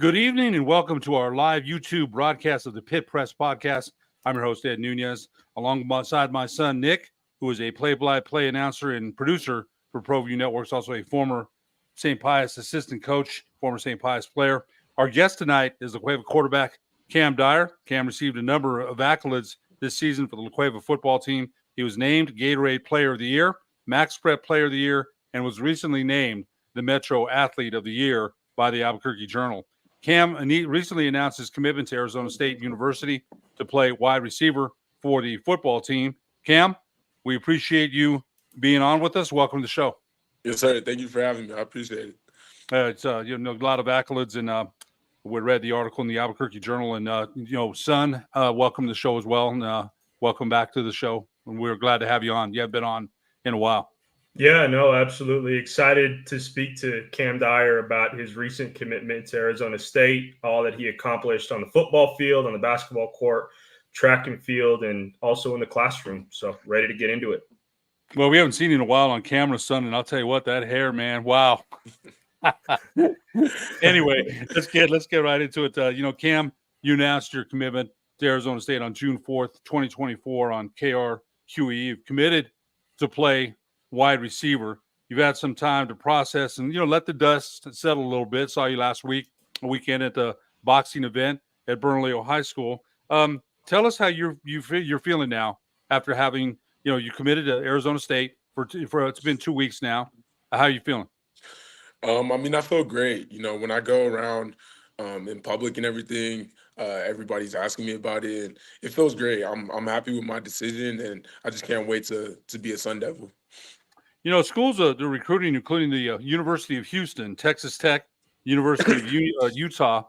Good evening and welcome to our live YouTube broadcast of the Pit Press Podcast. I'm your host, Ed Nunez, alongside my son, Nick, who is a play-by-play announcer and producer for ProView Networks, also a former St. Pius assistant coach, former St. Pius player. Our guest tonight is the Cueva quarterback, Cam Dyer. Cam received a number of accolades this season for the Cueva football team. He was named Gatorade Player of the Year, Max Prep Player of the Year, and was recently named the Metro Athlete of the Year by the Albuquerque Journal. Cam recently announced his commitment to Arizona State University to play wide receiver for the football team. Cam, we appreciate you being on with us. Welcome to the show. Yes, sir. Thank you for having me. I appreciate it. It's a lot of accolades, and we read the article in the Albuquerque Journal. And son, welcome to the show as well, and welcome back to the show. And we're glad to have you on. You haven't been on in a while. Yeah, no, absolutely. Excited to speak to Cam Dyer about his recent commitment to Arizona State, all that he accomplished on the football field, on the basketball court, track and field, and also in the classroom. So ready to get into it. Well, we haven't seen you in a while on camera, son, and I'll tell you what, that hair, man, wow. Anyway, let's get right into it. Cam, you announced your commitment to Arizona State on June 4th, 2024 on KRQE. You've committed to play wide receiver. You've had some time to process and let the dust settle a little bit. Saw you last weekend at the boxing event at Bernalillo High School. Tell us how you're feeling now after having you committed to Arizona State for it's been 2 weeks now. How are you feeling? I feel great. When I go around in public and everything, everybody's asking me about it, and it feels great. I'm happy with my decision, and I just can't wait to be a Sun Devil. Schools are recruiting, including the University of Houston, Texas Tech, University of Utah.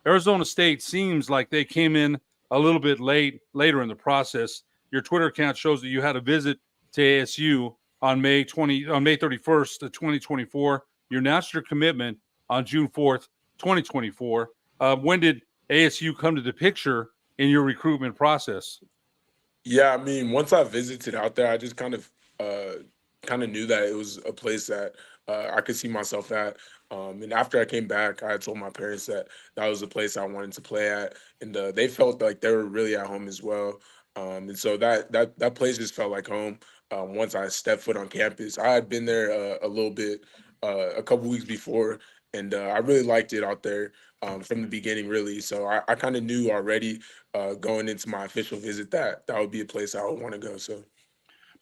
Arizona State seems like they came in a little bit later in the process. Your Twitter account shows that you had a visit to ASU on May 31st, 2024. You announced your commitment on June 4th, 2024. When did ASU come to the picture in your recruitment process? Yeah, once I visited out there, I just kind of knew that it was a place that I could see myself at. And after I came back, I had told my parents that was a place I wanted to play at, and they felt like they were really at home as well. And so that place just felt like home. Once I stepped foot on campus, I had been there a little bit, a couple weeks before, and I really liked it out there from the beginning, really. So I kind of knew already going into my official visit that would be a place I would want to go. So.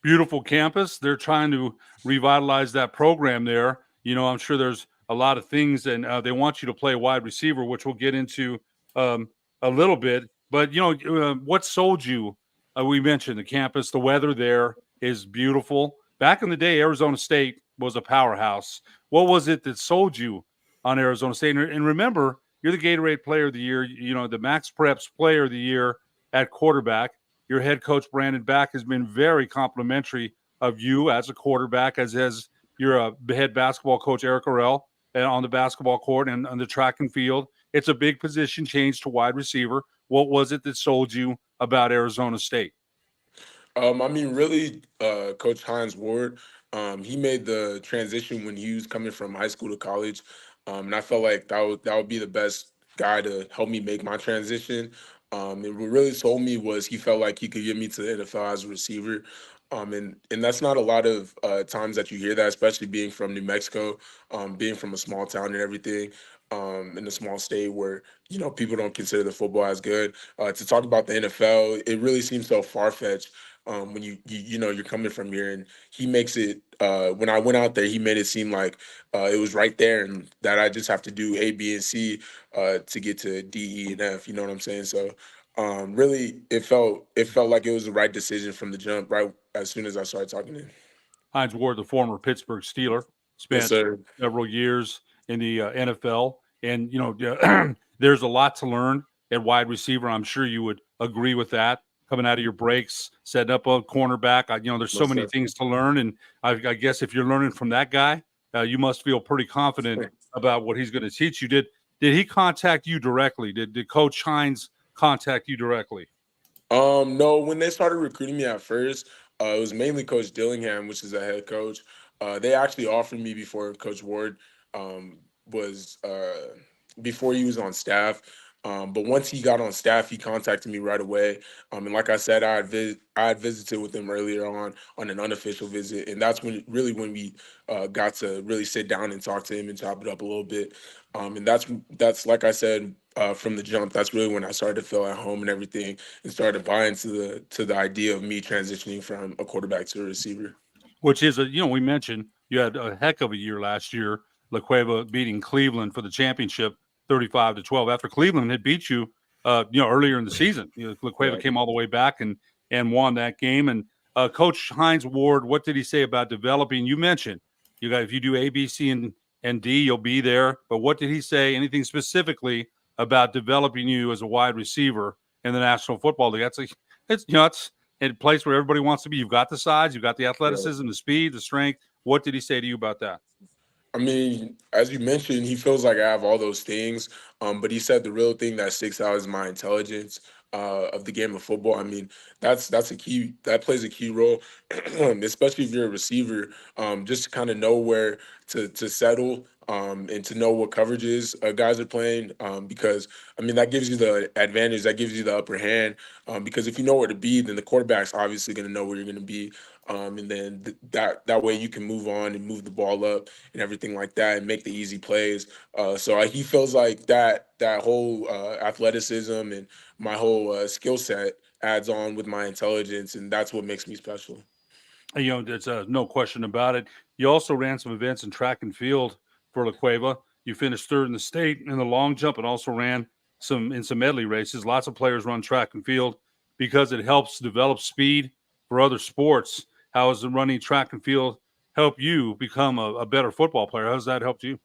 Beautiful campus. They're trying to revitalize that program there. I'm sure there's a lot of things, and they want you to play wide receiver, which we'll get into a little bit. But, what sold you? We mentioned the campus. The weather there is beautiful. Back in the day, Arizona State was a powerhouse. What was it that sold you on Arizona State? And remember, you're the Gatorade Player of the Year, the Max Preps Player of the Year at quarterback. Your head coach, Brandon Back, has been very complimentary of you as a quarterback, as your head basketball coach, Eric Orell, on the basketball court and on the track and field. It's a big position change to wide receiver. What was it that sold you about Arizona State? Really, Coach Hines Ward, he made the transition when he was coming from high school to college, and I felt like that would be the best guy to help me make my transition. And what really sold me was he felt like he could get me to the NFL as a receiver. And that's not a lot of times that you hear that, especially being from New Mexico, being from a small town and everything, in a small state where, people don't consider the football as good. To talk about the NFL, it really seems so far-fetched when you're coming from here. And he makes it, when I went out there, he made it seem like it was right there and that I just have to do A, B, and C to get to D, E, and F. You know what I'm saying? So really, it felt like it was the right decision from the jump, right as soon as I started talking to him. Hines Ward, the former Pittsburgh Steeler, spent several years in the NFL. And, there's a lot to learn at wide receiver. I'm sure you would agree with that. Coming out of your breaks, setting up a cornerback. There's so many things to learn. And I guess if you're learning from that guy, you must feel pretty confident about what he's going to teach you. Did he contact you directly? Did Coach Hines contact you directly? No, when they started recruiting me at first, it was mainly Coach Dillingham, which is the head coach. They actually offered me before Coach Ward was before he was on staff. But once he got on staff, he contacted me right away. And like I said, I had visited with him earlier on an unofficial visit, and that's when we got to really sit down and talk to him and chop it up a little bit. And that's like I said from the jump. That's really when I started to feel at home and everything, and started to buy into the idea of me transitioning from a quarterback to a receiver. Which is we mentioned you had a heck of a year last year. La Cueva beating Cleveland for the championship, 35-12. After Cleveland had beat you, earlier in the season, La Cueva Right. came all the way back and won that game. And Coach Hines Ward, what did he say about developing? You mentioned if you do A, B, C, and D, you'll be there. But what did he say? Anything specifically about developing you as a wide receiver in the National Football League? It's a place where everybody wants to be. You've got the size, you've got the athleticism, the speed, the strength. What did he say to you about that? I mean, as you mentioned, he feels like I have all those things. But he said the real thing that sticks out is my intelligence of the game of football. I mean, that's a key that plays a key role, especially if you're a receiver. Just to kind of know where to settle and to know what coverages guys are playing. Because I mean, that gives you the advantage, that gives you the upper hand. Because if you know where to be, then the quarterback's obviously going to know where you're going to be. And then that way you can move on and move the ball up and everything like that and make the easy plays. So he feels like that whole athleticism and my whole skill set adds on with my intelligence, and that's what makes me special. There's no question about it. You also ran some events in track and field for La Cueva. You finished third in the state in the long jump and also ran some medley races. Lots of players run track and field because it helps develop speed for other sports. How has the running track and field help you become a better football player? How has that helped you?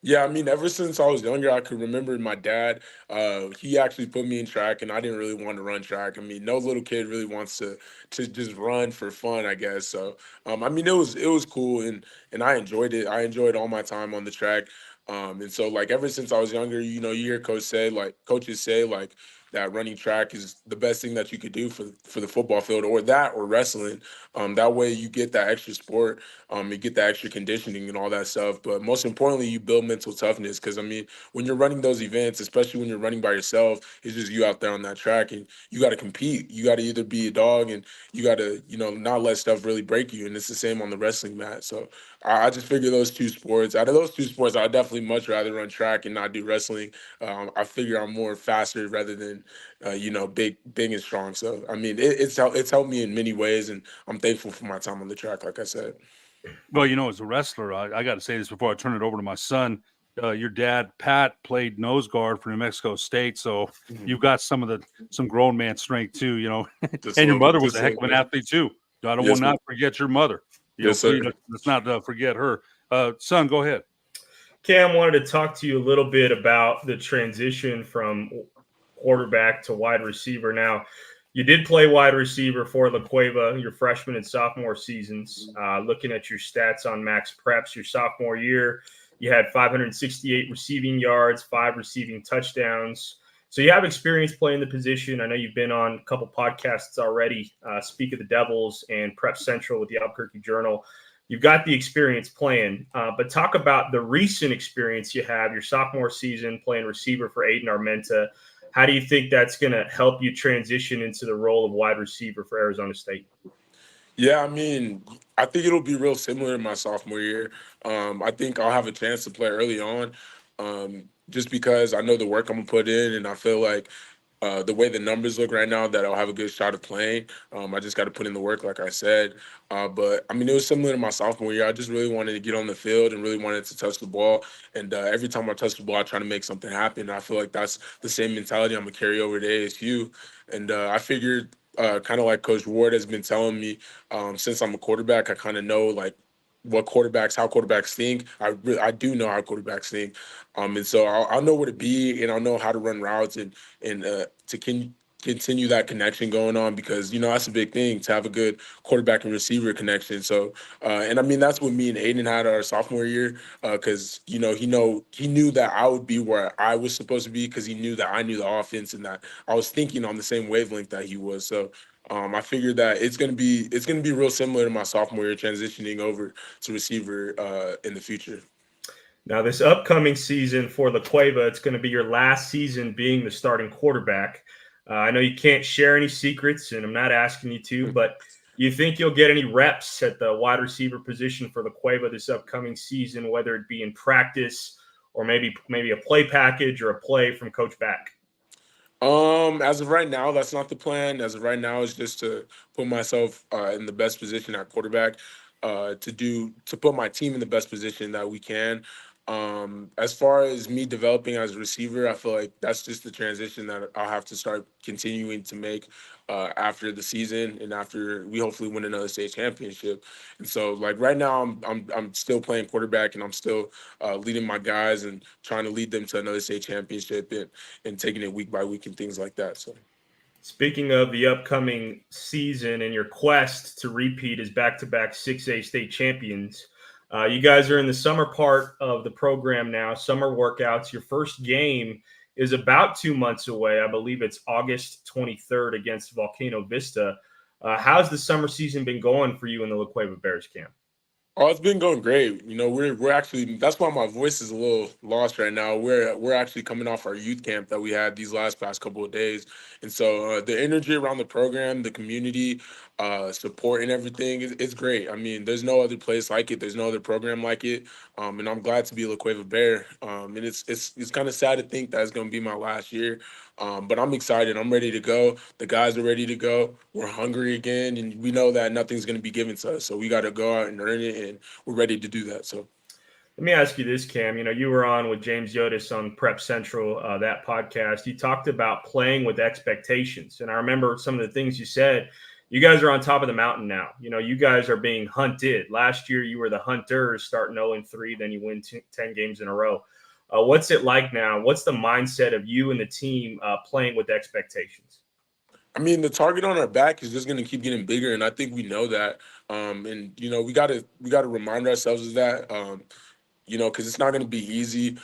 Yeah, I mean, ever since I was younger, I could remember my dad. He actually put me in track, and I didn't really want to run track. I mean, no little kid really wants to just run for fun, I guess. So, I mean, it was cool, and I enjoyed it. I enjoyed all my time on the track. And so, like, ever since I was younger, you hear coaches say like that running track is the best thing that you could do for the football field, or that or wrestling. That way, you get that extra sport. You get the extra conditioning and all that stuff. But most importantly, you build mental toughness. Because I mean, when you're running those events, especially when you're running by yourself, it's just you out there on that track, and you got to compete. You got to either be a dog, and you got to not let stuff really break you. And it's the same on the wrestling mat. So I just figure those two sports. Out of those two sports, I'd definitely much rather run track and not do wrestling. I figure I'm more faster rather than big and strong. So I mean, it's helped me in many ways, and I'm thankful for my time on the track. Like I said. Well, as a wrestler, I got to say this before I turn it over to my son. Your dad, Pat, played nose guard for New Mexico State, so you've got some grown man strength too. Just a And your little bit, mother was just a a heck little of an bit. athlete too. I don't want Yes, to sir. not forget your mother. Yes, Please, sir. let's not forget her. Son, go ahead. Cam, wanted to talk to you a little bit about the transition from quarterback to wide receiver. Now, you did play wide receiver for La Cueva your freshman and sophomore seasons. Looking at your stats on Max Preps, your sophomore year, you had 568 receiving yards, 5 receiving touchdowns. So you have experience playing the position. I know you've been on a couple podcasts already, Speak of the Devils and Prep Central with the Albuquerque Journal. You've got the experience playing, but talk about the recent experience you have, your sophomore season playing receiver for Aiden Armenta. How do you think that's going to help you transition into the role of wide receiver for Arizona State? Yeah, I mean, I think it'll be real similar in my sophomore year. I think I'll have a chance to play early on, just because I know the work I'm gonna put in, and I feel like the way the numbers look right now, that I'll have a good shot of playing. I just got to put in the work, like I said. But I mean, it was similar to my sophomore year. I just really wanted to get on the field and really wanted to touch the ball. And every time I touch the ball, I try to make something happen. I feel like that's the same mentality I'm gonna carry over to ASU. And I figured, kind of like Coach Ward has been telling me, since I'm a quarterback, I kind of know like how quarterbacks think. I do know how quarterbacks think, and so I'll know where to be, and I'll know how to run routes, and continue that connection going on, because that's a big thing, to have a good quarterback and receiver connection. So and I mean, that's what me and Aiden had our sophomore year, because he knew that I would be where I was supposed to be, because he knew that I knew the offense and that I was thinking on the same wavelength that he was. So I figured that it's gonna be real similar to my sophomore year transitioning over to receiver in the future. Now, this upcoming season for La Cueva, it's going to be your last season being the starting quarterback. I know you can't share any secrets, and I'm not asking you to, but you think you'll get any reps at the wide receiver position for La Cueva this upcoming season, whether it be in practice or maybe a play package or a play from Coach Back? As of right now, that's not the plan. As of right now, it's just to put myself in the best position at quarterback, to put my team in the best position that we can. As far as me developing as a receiver, I feel like that's just the transition that I'll have to start continuing to make after the season and after we hopefully win another state championship. And so, like right now, I'm still playing quarterback and I'm still leading my guys and trying to lead them to another state championship and taking it week by week and things like that. So. Speaking of the upcoming season and your quest to repeat as back-to-back 6A state champions, you guys are in the summer part of the program now, summer workouts. Your first game is about 2 months away. I believe it's August 23rd against Volcano Vista. How's the summer season been going for you in the La Cueva Bears camp? Oh, it's been going great. You know, we're actually that's why my voice is a little lost right now. We're actually coming off our youth camp that we had these past couple of days, and so the energy around the program, the community support, and everything it's great. I mean, there's no other place like it. There's no other program like it, and I'm glad to be a La Cueva Bear. And it's kind of sad to think that it's going to be my last year, but I'm excited. I'm ready to go. The guys are ready to go. We're hungry again, and we know that nothing's going to be given to us. So we got to go out and earn it, and we're ready to do that. So. Let me ask you this, Cam. You know, you were on with James Yotis on Prep Central, that podcast. You talked about playing with expectations. And I remember some of the things you said. You guys are on top of the mountain now. You know, you guys are being hunted. Last year, you were the hunters starting 0-3, then you win 10 games in a row. What's it like now? What's the mindset of you and the team playing with expectations? I mean, the target on our back is just going to keep getting bigger, and I think we know that. And you know, we gotta remind ourselves of that. You know, because it's not going to be easy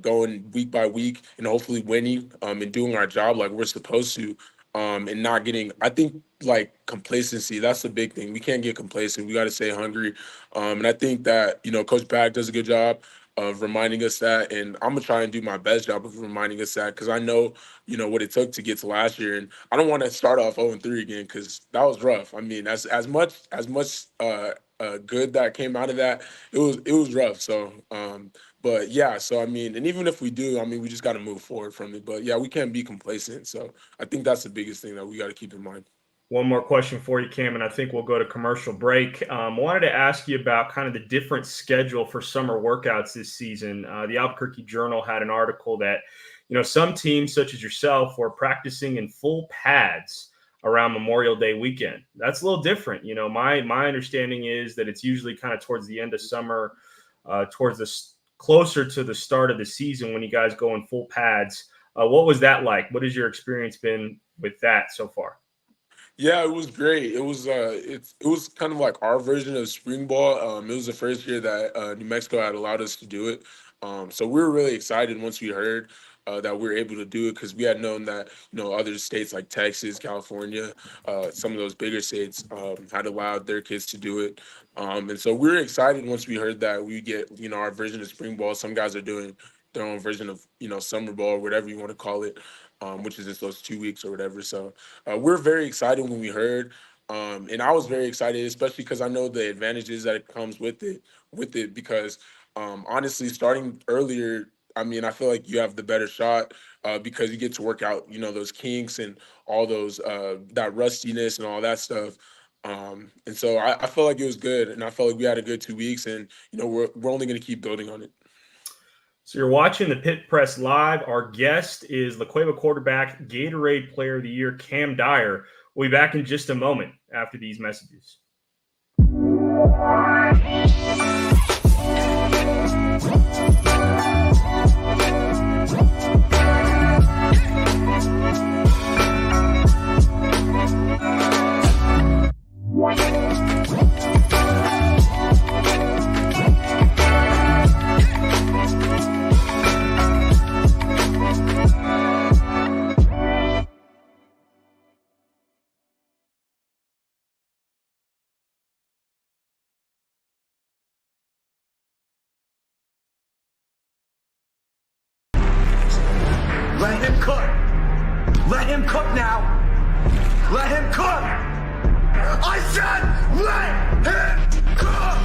going week by week and hopefully winning and doing our job like we're supposed to, and not getting. I think like complacency. That's the big thing. We can't get complacent. We got to stay hungry, and I think that you know Coach Back does a good job of reminding us that, and I'm gonna try and do my best job of reminding us that because I know you know what it took to get to last year, and I don't want to start off 0-3 again because that was rough. I mean, as much good that came out of that, it was rough. So, but yeah, so I mean, and even if we do, I mean, we just got to move forward from it. But yeah, we can't be complacent. So I think that's the biggest thing that we got to keep in mind. One more question for you, Cam, and I think we'll go to commercial break. Wanted to ask you about kind of the different schedule for summer workouts this season. The Albuquerque Journal had an article that, you know, some teams such as yourself were practicing in full pads around Memorial Day weekend. That's a little different. You know, my understanding is that it's usually kind of towards the end of summer, towards the closer to the start of the season when you guys go in full pads. What was that like? What has your experience been with that so far? Yeah, it was great. It was kind of like our version of spring ball. It was the first year that New Mexico had allowed us to do it. So we were really excited once we heard that we were able to do it because we had known that you know other states like Texas, California, some of those bigger states had allowed their kids to do it. And so we were excited once we heard that we get you know our version of spring ball. Some guys are doing their own version of you know summer ball or whatever you want to call it, which is just those 2 weeks or whatever. So we're very excited when we heard, and I was very excited, especially because I know the advantages that it comes with it. Because honestly, starting earlier, I mean, I feel like you have the better shot because you get to work out, you know, those kinks and all those that rustiness and all that stuff. And so I felt like it was good, and I felt like we had a good 2 weeks, and you know, we're only going to keep building on it. So you're watching the Pit Press Live. Our guest is La Cueva quarterback, Gatorade Player of the Year, Cam Dyer. We'll be back in just a moment after these messages. cook now. Let him cook. I said let him cook.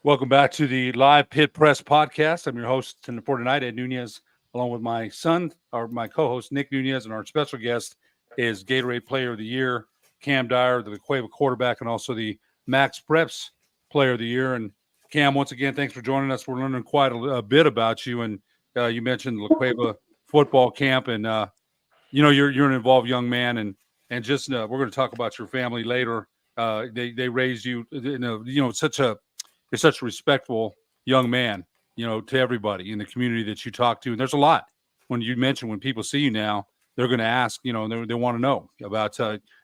Welcome back to the live Pit Press podcast. I'm your host for tonight, Ed Nunez, along with my son, or my co-host Nick Nunez, and our special guest is Gatorade Player of the Year, Cam Dyer, the Cueva quarterback, and also the Max Preps Player of the Year. And Cam, once again, thanks for joining us. We're learning quite a bit about you, and you mentioned La Cueva football camp, and you're an involved young man, and just we're going to talk about your family later. They raised you, such a respectful young man, to everybody in the community that you talk to. And there's a lot when you mention when people see you now, they're going to ask, they want to know about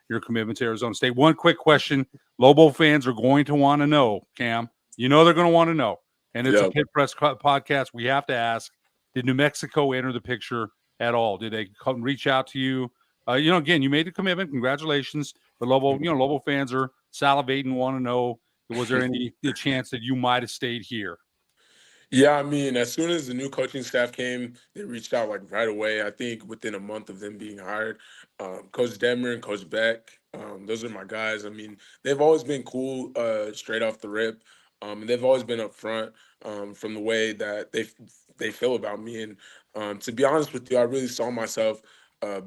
your commitment to Arizona State. One quick question: Lobo fans are going to want to know, Cam. They're going to want to know, and it's a Pit Press podcast. We have to ask: did New Mexico enter the picture at all? Did they come reach out to you? Again, you made the commitment. Congratulations. But Lobo fans are salivating, want to know: was there any chance that you might have stayed here? Yeah, I mean, as soon as the new coaching staff came, they reached out like right away. I think within a month of them being hired, Coach Demmer and Coach Beck, those are my guys. I mean, they've always been cool, straight off the rip, and they've always been upfront from the way that they feel about me. And to be honest with you, I really saw myself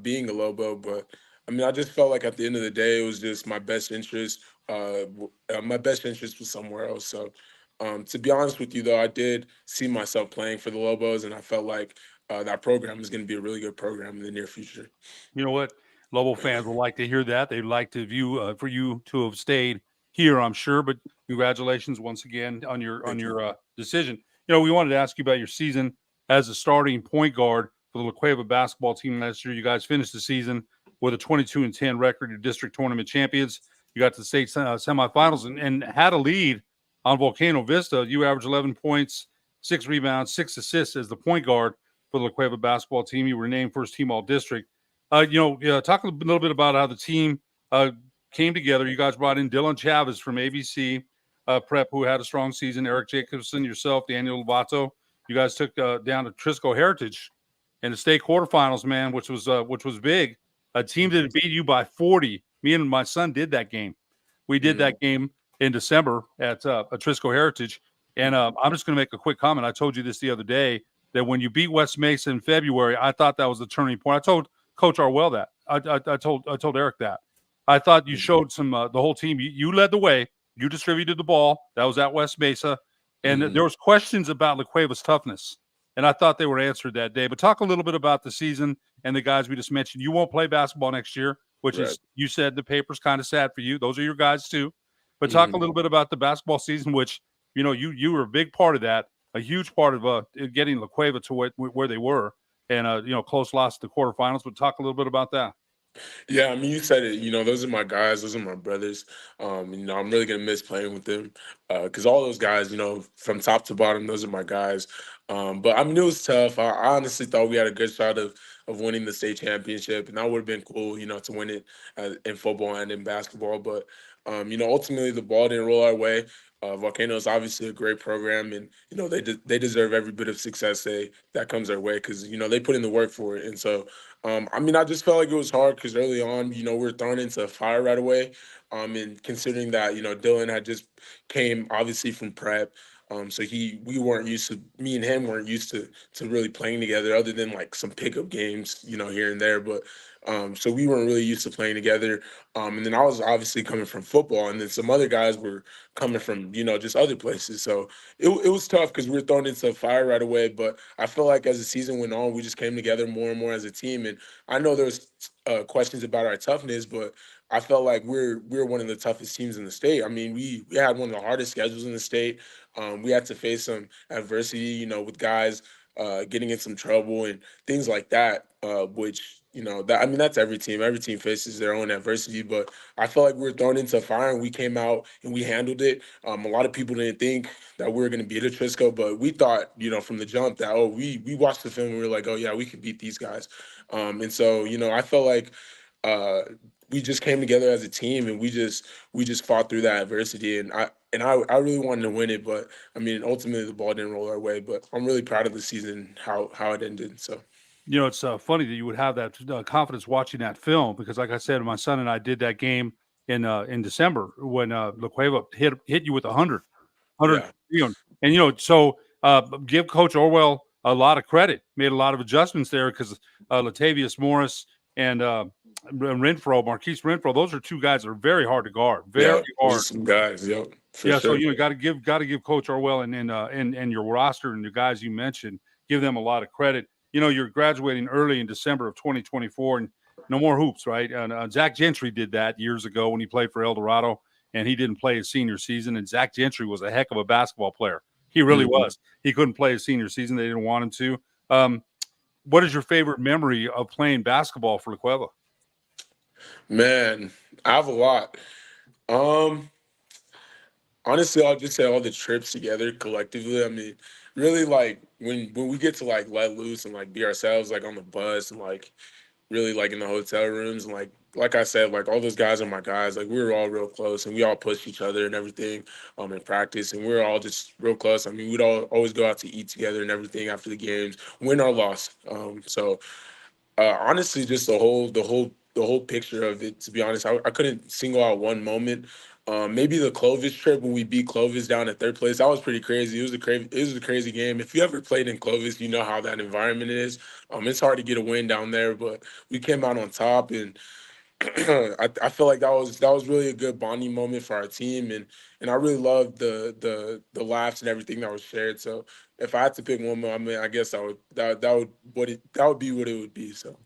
being a Lobo, but I mean, I just felt like at the end of the day, it was just my best interest. My best interest was somewhere else. So. To be honest with you, though, I did see myself playing for the Lobos, and I felt like that program is going to be a really good program in the near future. You know what? Lobo fans will like to hear that. They'd like to view for you to have stayed here, I'm sure. But congratulations once again on your decision. We wanted to ask you about your season as a starting point guard for the La Cueva basketball team last year. You guys finished the season with a 22-10 record. Your district tournament champions. You got to the state semifinals and had a lead on Volcano Vista. You averaged 11 points, 6 rebounds, 6 assists as the point guard for the La Cueva basketball team. You were named first team all district. Talk a little bit about how the team came together. You guys brought in Dylan Chavez from ABC Prep, who had a strong season. Eric Jacobson, yourself, Daniel Lovato. You guys took down to Trisco Heritage in the state quarterfinals, man, which was big. A team that beat you by 40. Me and my son did that game. We did that game in December at Trisco Heritage. And I'm just going to make a quick comment. I told you this the other day, that when you beat West Mesa in February, I thought that was the turning point. I told Coach Arwell that. I told Eric that. I thought you showed some the whole team. You led the way. You distributed the ball. That was at West Mesa. And there was questions about La Cueva's toughness. And I thought they were answered that day. But talk a little bit about the season and the guys we just mentioned. You won't play basketball next year, which is, you said the paper's kind of sad for you. Those are your guys too. But talk a little bit about the basketball season, which, you were a big part of that, a huge part of getting La Cueva to where they were, and, close loss to the quarterfinals. But talk a little bit about that. Yeah, I mean, you said it. Those are my guys. Those are my brothers. I'm really gonna miss playing with them because all those guys, from top to bottom, those are my guys. But I mean, it was tough. I honestly thought we had a good shot of winning the state championship, and that would have been cool, to win it in football and in basketball. But ultimately, the ball didn't roll our way. Volcano is obviously a great program, and they deserve every bit of success that comes their way because they put in the work for it. And so, I mean, I just felt like it was hard because early on, we were thrown into a fire right away. And considering that Dylan had just came obviously from prep, So me and him weren't used to really playing together, other than like some pickup games, here and there. But so we weren't really used to playing together. And then I was obviously coming from football, and then some other guys were coming from just other places. So it was tough because we were thrown into the fire right away. But I feel like as the season went on, we just came together more and more as a team. And I know there's questions about our toughness, but I felt like we're one of the toughest teams in the state. I mean, we had one of the hardest schedules in the state. We had to face some adversity, with guys getting in some trouble and things like that. Which that's every team. Every team faces their own adversity, but I felt like we were thrown into fire and we came out and we handled it. A lot of people didn't think that we were going to beat Atrisco, but we thought, from the jump that we watched the film and we were like, oh yeah, we could beat these guys. And so I felt like we just came together as a team and we just fought through that adversity. And I really wanted to win it, but I mean, ultimately the ball didn't roll our way. But I'm really proud of the season, how it ended. So. It's funny that you would have that confidence watching that film because, like I said, my son and I did that game in December when La Cueva hit you with 100, Yeah. So give Coach Orwell a lot of credit. Made a lot of adjustments there because Latavius Morris and Marquise Renfro, those are two guys that are very hard to guard. Very hard. Those are some guys. Yep. Sure. So got to give Coach Orwell and your roster and the guys you mentioned, give them a lot of credit. You're graduating early in December of 2024, and no more hoops, right? And Zach Gentry did that years ago when he played for El Dorado, and he didn't play his senior season. And Zach Gentry was a heck of a basketball player. He really was. He couldn't play his senior season; they didn't want him to. What is your favorite memory of playing basketball for La Cueva? Man, I have a lot. Honestly, I'll just say all the trips together collectively. I mean, really, like when we get to like let loose and like be ourselves, like on the bus and like really like in the hotel rooms and like I said, like all those guys are my guys. Like we were all real close and we all pushed each other and everything in practice, and we were all just real close. I mean, we'd all always go out to eat together and everything after the games, win or loss. So honestly, just the whole picture of it. To be honest, I couldn't single out one moment. Maybe the Clovis trip when we beat Clovis down at third place. That was pretty crazy. It was a crazy game. If you ever played in Clovis, you know how that environment is. It's hard to get a win down there, but we came out on top, and I feel like that was really a good bonding moment for our team, and I really loved the laughs and everything that was shared. So if I had to pick one more, I mean, I guess that would be what it would be. So.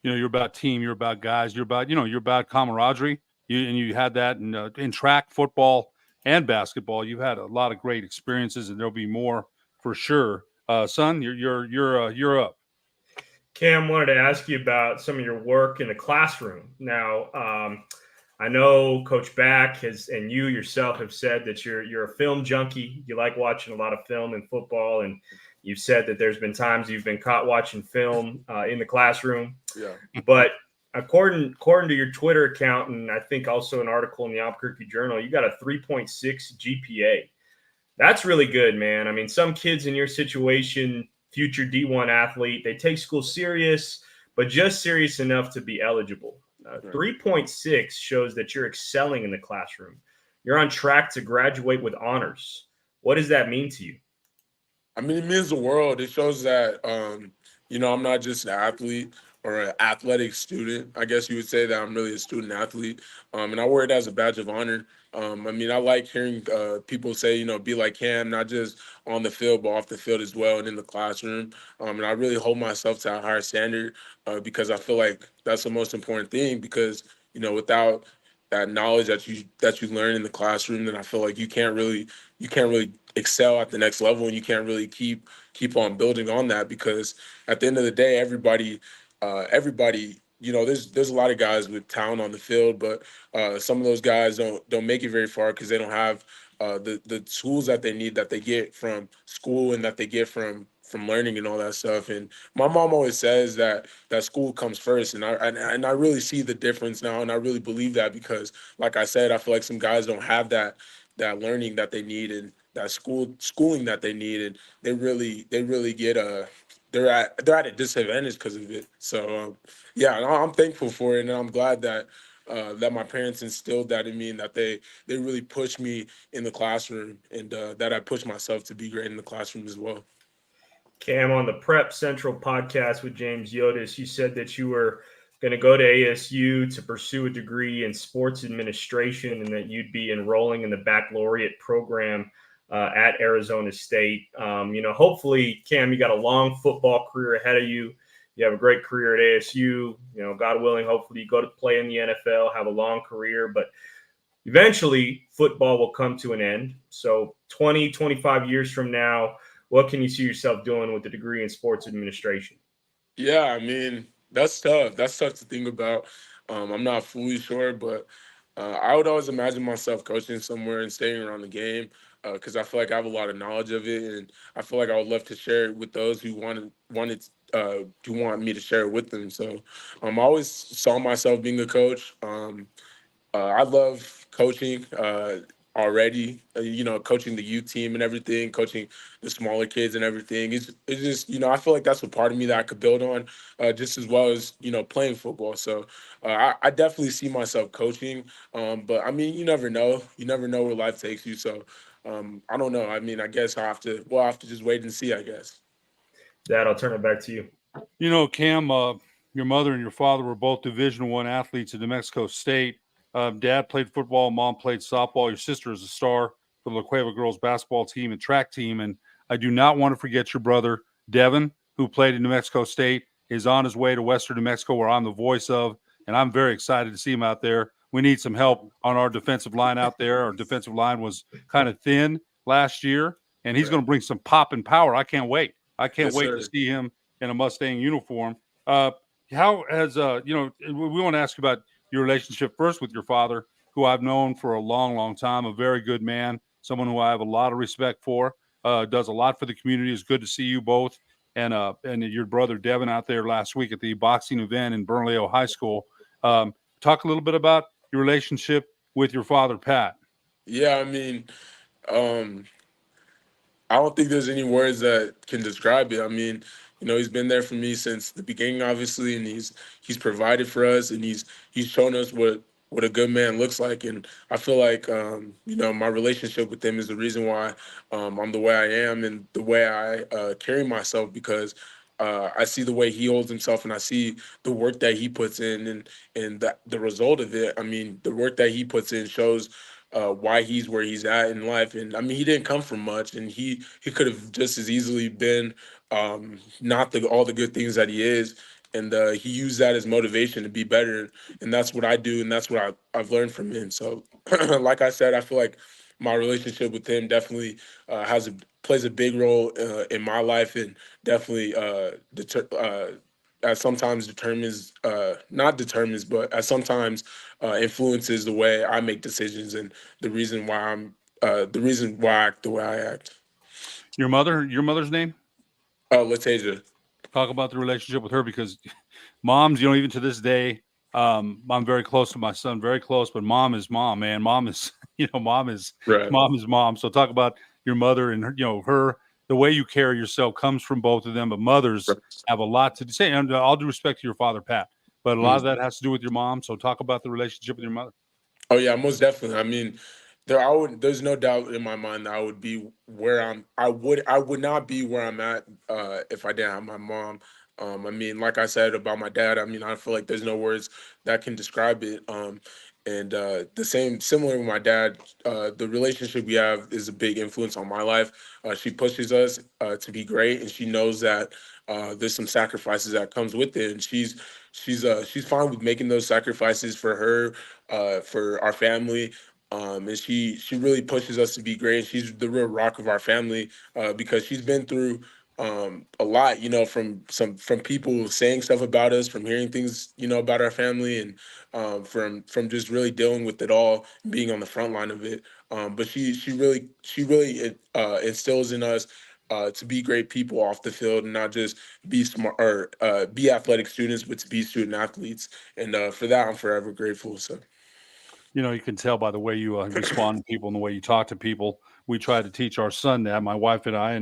You're about team, you're about guys, you're about camaraderie. You had that in track, football, and basketball. You've had a lot of great experiences, and there'll be more for sure. Son, you're up. Cam, wanted to ask you about some of your work in the classroom. Now, I know Coach Back and you yourself have said that you're a film junkie. You like watching a lot of film in football, and you've said that there's been times you've been caught watching film in the classroom. Yeah. But according to your Twitter account, and I think also an article in the Albuquerque Journal, you got a 3.6 GPA. That's really good, man. I mean, some kids in your situation, future D1 athlete, they take school serious, but just serious enough to be eligible. 3.6 shows that you're excelling in the classroom. You're on track to graduate with honors. What does that mean to you? I mean, it means the world. It shows that, I'm not just an athlete or an athletic student. I guess you would say that I'm really a student athlete. And I wear it as a badge of honor. I mean, I like hearing people say, be like Cam, not just on the field, but off the field as well and in the classroom. And I really hold myself to a higher standard because I feel like that's the most important thing because, without that knowledge that you learn in the classroom, then I feel like you can't really excel at the next level, and you can't really keep on building on that because at the end of the day, everybody, there's a lot of guys with talent on the field, but some of those guys don't make it very far because they don't have the tools that they need that they get from school and that they get from learning and all that stuff. And my mom always says that school comes first, and I really see the difference now, and I really believe that because, like I said, I feel like some guys don't have that learning that they need and that schooling that they need, and they really get they're at a disadvantage because of it. So yeah, I'm thankful for it, and I'm glad that that my parents instilled that in me, and that they really pushed me in the classroom, and that I pushed myself to be great in the classroom as well. Cam, on the Prep Central podcast with James Yodis, you said that you were going to go to ASU to pursue a degree in sports administration and that you'd be enrolling in the baccalaureate program at Arizona State. Hopefully, Cam, you got a long football career ahead of you. You have a great career at ASU. God willing, hopefully you go to play in the NFL, have a long career, but eventually football will come to an end. So 20, 25 years from now, what can you see yourself doing with a degree in sports administration? Yeah, I mean, that's tough. That's tough to think about. I'm not fully sure, but I would always imagine myself coaching somewhere and staying around the game because I feel like I have a lot of knowledge of it, and I feel like I would love to share it with those who who want me to share it with them. So I always saw myself being a coach. I love coaching already, coaching the youth team and everything, coaching the smaller kids and everything. It's just, I feel like that's a part of me that I could build on just as well as, playing football. So I definitely see myself coaching. But I mean, you never know. You never know where life takes you. So I don't know. I mean, I guess we'll have to just wait and see, I guess. Dad, I'll turn it back to you. Cam, your mother and your father were both Division I athletes at New Mexico State. Dad played football, mom played softball. Your sister is a star for the Cueva girls basketball team and track team. And I do not want to forget your brother, Devin, who played at New Mexico State, is on his way to Western New Mexico, where I'm the voice of. And I'm very excited to see him out there. We need some help on our defensive line out there. Our defensive line was kind of thin last year, and he's going to bring some pop and power. I can't wait. I can't Yes, wait sir. to see him in a Mustang uniform. How has, we want to ask you about your relationship first with your father, who I've known for a long, long time, a very good man, someone who I have a lot of respect for, does a lot for the community. It's good to see you both and your brother Devin out there last week at the boxing event in Bernalillo High School. Talk a little bit about your relationship with your father, Pat. Yeah, I mean, I don't think there's any words that can describe it. I mean, he's been there for me since the beginning, obviously, and he's provided for us, and he's shown us what a good man looks like. And I feel like my relationship with him is the reason why I'm the way I am and the way I carry myself, because I see the way he holds himself, and I see the work that he puts in, and the result of it. I mean, the work that he puts in shows why he's where he's at in life. And I mean, he didn't come from much, and he could have just as easily been not all the good things that he is. And he used that as motivation to be better. And that's what I do, and that's what I've learned from him. So, like I said, I feel like my relationship with him definitely plays a big role in my life, and definitely sometimes determines, not determines, but sometimes influences the way I make decisions and the reason why I act the way I act. Your mother's name? Latasia. Talk about the relationship with her, because moms, even to this day, I'm very close to my son, very close, but mom is mom, man. Mom is, mom is mom. So talk about your mother and her, the way you carry yourself comes from both of them, but mothers have a lot to say. And all due respect to your father, Pat, but a lot of that has to do with your mom. So talk about the relationship with your mother. Oh yeah, most definitely. I mean, there's no doubt in my mind that I would be I would not be where I'm at if I didn't have my mom. I mean, like I said about my dad, I mean, I feel like there's no words that can describe it. And similar with my dad, the relationship we have is a big influence on my life. She pushes us to be great, and she knows that there's some sacrifices that comes with it, and she's fine with making those sacrifices for her, for our family. And she really pushes us to be great. She's the real rock of our family because she's been through a lot, from people saying stuff about us, from hearing things, about our family, and from just really dealing with it all, being on the front line of it. But she really instills in us to be great people off the field, and not just be smart or be athletic students, but to be student athletes. And for that, I'm forever grateful. So. You can tell by the way you respond to people and the way you talk to people. We try to teach our son that, my wife and I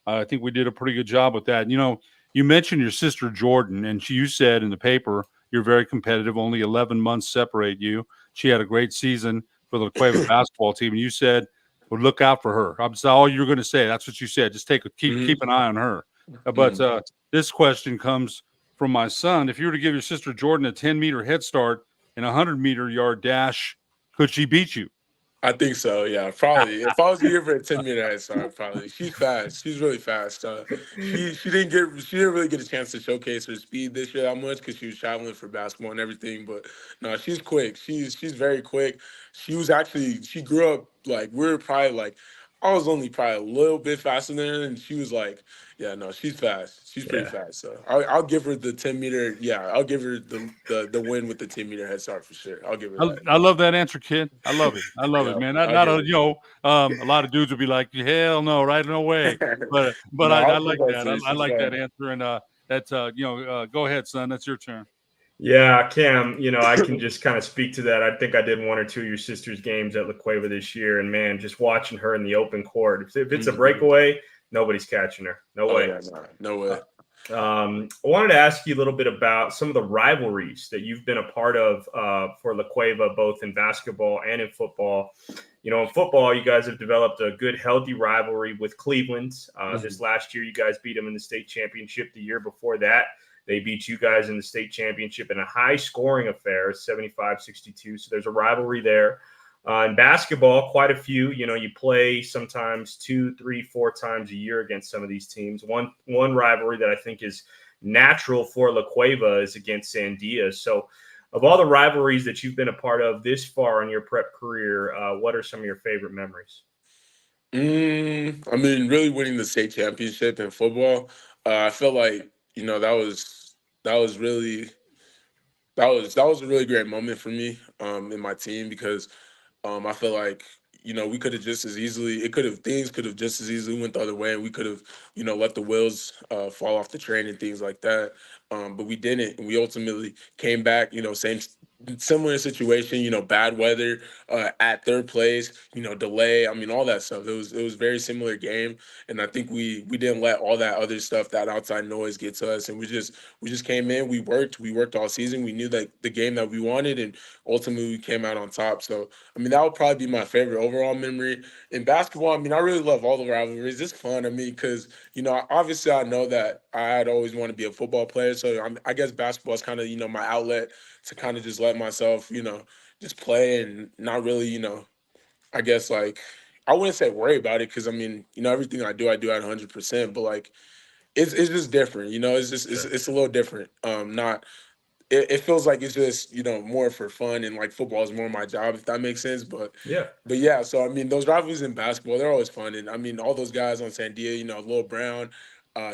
I think we did a pretty good job with that. You mentioned your sister Jordan, and you said in the paper, You're very competitive. Only 11 months separate you. She had a great season for the Cueva basketball team. And you said, well, look out for her. That's all you're going to say. That's what you said. Just keep an eye on her. But this question comes from my son. If you were to give your sister Jordan a 10-meter head start and a 100-meter yard dash, could she beat you? I think so. Yeah, probably. If I was to give her a 10-meter head start, probably. She's fast. She's really fast. She didn't really get a chance to showcase her speed this year that much because she was traveling for basketball and everything. But no, she's quick. She's very quick. She grew up like we were probably like I was only probably a little bit faster than her, and she was like, yeah, no, she's fast. She's pretty fast. So I'll give her the 10-meter. Yeah, I'll give her the win with the 10-meter head start for sure. I'll give her that. I love that answer, kid. I love it. I love it, man. A lot of dudes would be like, hell no, right? No way. But No, I like that. too. I like She's that fun. answer. And that's go ahead, son. That's your turn. Yeah, Cam, I can just kind of speak to that. I think I did one or two of your sister's games at La Cueva this year, and man, just watching her in the open court. If it's a breakaway, nobody's catching her. No way. Yeah, no way. I wanted to ask you a little bit about some of the rivalries that you've been a part of for La Cueva, both in basketball and in football. In football, you guys have developed a good, healthy rivalry with Cleveland. This last year, you guys beat them in the state championship. The year before that, they beat you guys in the state championship in a high-scoring affair, 75-62. So there's a rivalry there. In basketball, quite a few. You play sometimes 2, 3, 4 times a year against some of these teams. One rivalry that I think is natural for La Cueva is against Sandia. So of all the rivalries that you've been a part of this far in your prep career, what are some of your favorite memories? I mean, really winning the state championship in football, I felt like that was really that was a really great moment for me in my team because I feel like we could have just as easily things could have just as easily went the other way, and we could have let the wheels fall off the train and things like that. But we didn't, and we ultimately came back. Same similar situation. Bad weather at third place. Delay. I mean, all that stuff. It was very similar game, and I think we didn't let all that other stuff, that outside noise, get to us, and we just came in. We worked all season. We knew that the game that we wanted, and ultimately we came out on top. So I mean, that would probably be my favorite overall memory. In basketball, I mean, I really love all the rivalries. It's fun. I mean, because, obviously I know that I'd always want to be a football player. So I guess basketball is kind of, my outlet to kind of just let myself, just play and not really, I guess, like, I wouldn't say worry about it because, I mean, everything I do at 100%. But, like, it's just different. It's a little different. It feels like it's just more for fun, and like football is more my job, if that makes sense. But yeah, so I mean those rivalries in basketball, they're always fun, and I mean all those guys on Sandia, Lil Brown,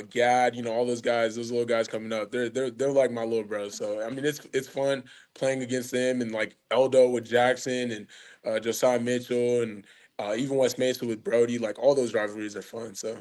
Gad, all those little guys coming up, they're like my little bros. So I mean it's fun playing against them, and like Eldo with Jackson and Josiah Mitchell and even West Mesa with Brody, like all those rivalries are fun. So.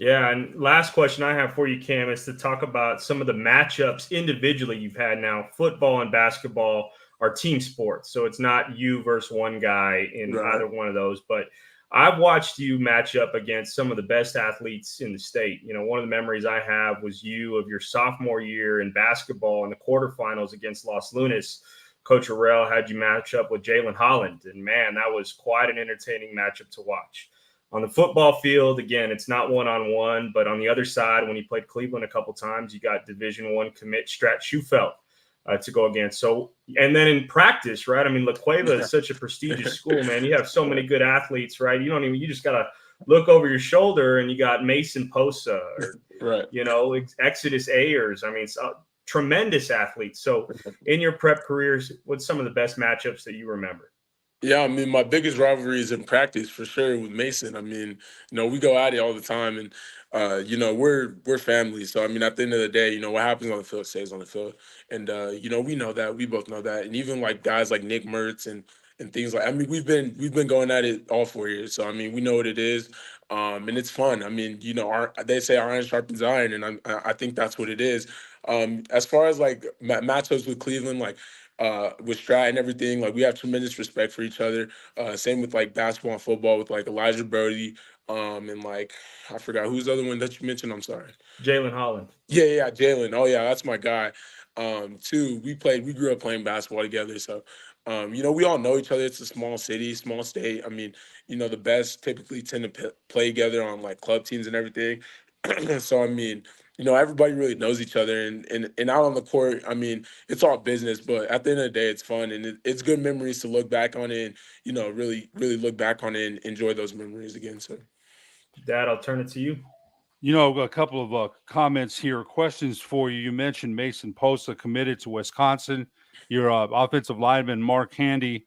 Yeah, and last question I have for you, Cam, is to talk about some of the matchups individually you've had now. Football and basketball are team sports, so it's not you versus one guy in either one of those. But I've watched you match up against some of the best athletes in the state. One of the memories I have was you of your sophomore year in basketball in the quarterfinals against Los Lunas. Coach Orrell had you match up with Jalen Holland, and man, that was quite an entertaining matchup to watch. On the football field, again, it's not one-on-one, but on the other side, when he played Cleveland a couple times, you got Division I commit Strat Schufelt to go against. So, and then in practice, right? I mean, La Cueva is such a prestigious school, man. You have so many good athletes, right? You just got to look over your shoulder and you got Mason Posa, or, Exodus Ayers. I mean, tremendous athletes. So in your prep careers, what's some of the best matchups that you remember? Yeah, I mean, my biggest rivalry is in practice for sure with Mason. I mean, we go at it all the time, and we're family. So I mean, at the end of the day, what happens on the field stays on the field, and we know that, we both know that, and even like guys like Nick Mertz and things like. I mean, we've been going at it all 4 years. So I mean, we know what it is, and it's fun. I mean, they say iron sharpens iron, and I think that's what it is. As far as like matchups with Cleveland, like. With Strat and everything, like we have tremendous respect for each other. Same with like basketball and football with like Elijah Brody, and like I forgot who's the other one that you mentioned. I'm sorry. Jalen Holland. Yeah, Jalen. Oh yeah, that's my guy. Two, we grew up playing basketball together. So, we all know each other. It's a small city, small state. I mean, the best typically tend to play together on like club teams and everything. So, I mean, everybody really knows each other, and out on the court, I mean, it's all business, but at the end of the day, it's fun, and it's good memories to look back on it, and, really, really look back on it and enjoy those memories again. So, Dad, I'll turn it to you. A couple of comments here, questions for you. You mentioned Mason Posa committed to Wisconsin. Your offensive lineman, Mark Handy,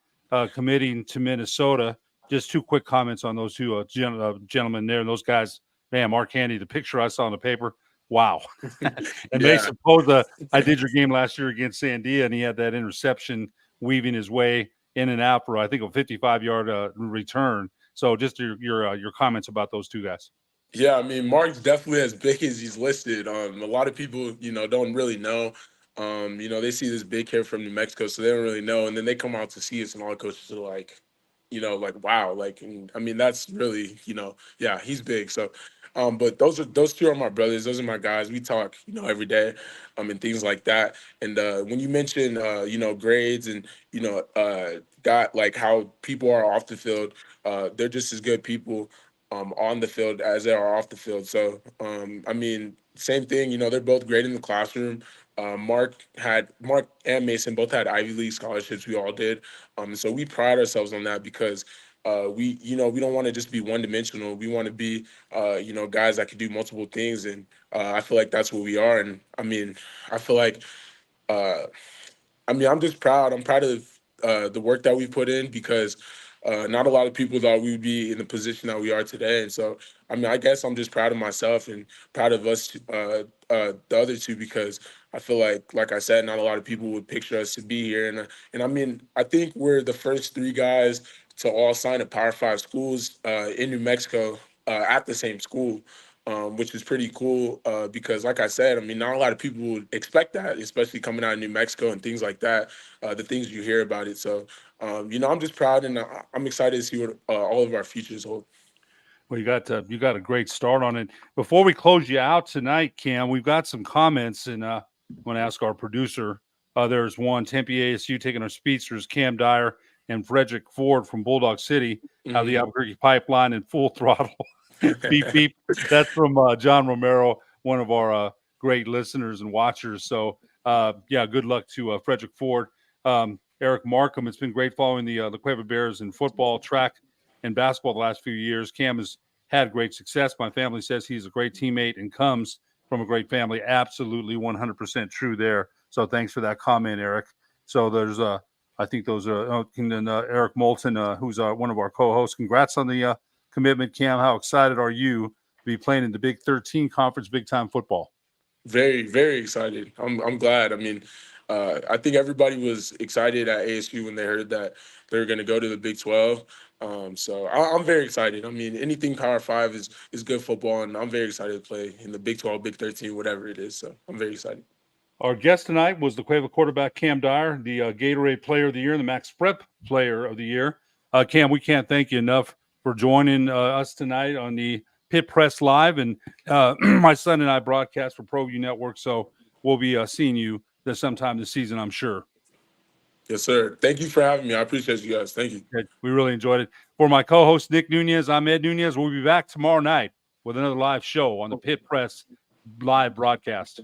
committing to Minnesota. Just two quick comments on those two gentlemen there. Those guys, man, Mark Handy, the picture I saw in the paper, wow. And Yeah. Mason Posa, I did your game last year against Sandia, and he had that interception weaving his way in and out for, I think, a 55-yard return. So just your comments about those two guys. Yeah, I mean, Mark's definitely as big as he's listed. A lot of people, don't really know. They see this big kid from New Mexico, so they don't really know. And then they come out to see us, and all the coaches are like, like, wow. Like, and, I mean, that's really, yeah, he's big. So, but those two are my brothers. Those are my guys. We talk, every day, and things like that. And when you mention, grades and, got like how people are off the field, they're just as good people on the field as they are off the field. So, I mean, same thing, they're both great in the classroom. Mark and Mason both had Ivy League scholarships. We all did. So we pride ourselves on that because we don't want to just be one dimensional. We want to be, guys that can do multiple things. And I feel like that's what we are. And I mean, I feel like, I'm just proud. I'm proud of the work that we put in because not a lot of people thought we would be in the position that we are today. And so, I mean, I guess I'm just proud of myself and proud of us, the other two, because I feel like I said, not a lot of people would picture us to be here. And I mean, I think we're the first three guys to all sign at Power 5 schools in New Mexico at the same school. Which is pretty cool because, like I said, I mean, not a lot of people would expect that, especially coming out of New Mexico and things like that, the things you hear about it. So, I'm just proud and I'm excited to see what all of our futures hold. Well, you got a great start on it. Before we close you out tonight, Cam, we've got some comments, and I want to ask our producer. There's one, Tempe ASU taking our speedsters, Cam Dyer and Frederick Ford from Bulldog City, out of the Albuquerque pipeline in full throttle. Beep, beep. That's from John Romero, one of our great listeners and watchers. So, yeah, good luck to Frederick Ford. Eric Markham, it's been great following the Cueva Bears in football, track, and basketball the last few years. Cam has had great success. My family says he's a great teammate and comes from a great family. Absolutely 100% true there. So thanks for that comment, Eric. So there's I think those are Eric Moulton, who's one of our co-hosts. Congrats on the commitment, Cam. How excited are you to be playing in the Big 13 conference, big time football? Very, very excited. I'm glad. I mean, I think everybody was excited at ASU when they heard that they were going to go to the Big 12. So I'm very excited. I mean, anything Power 5 is good football, and I'm very excited to play in the Big 12, Big 13, whatever it is. So I'm very excited. Our guest tonight was the Cueva quarterback, Cam Dyer, the Gatorade Player of the Year, and the Max Prep Player of the Year. Cam, we can't thank you enough for joining us tonight on the Pit Press Live. And my son and I broadcast for ProView Network, so we'll be seeing you sometime this season, I'm sure. Yes, sir. Thank you for having me. I appreciate you guys. Thank you. We really enjoyed it. For my co-host, Nick Nunez, I'm Ed Nunez. We'll be back tomorrow night with another live show on the Pit Press Live broadcast.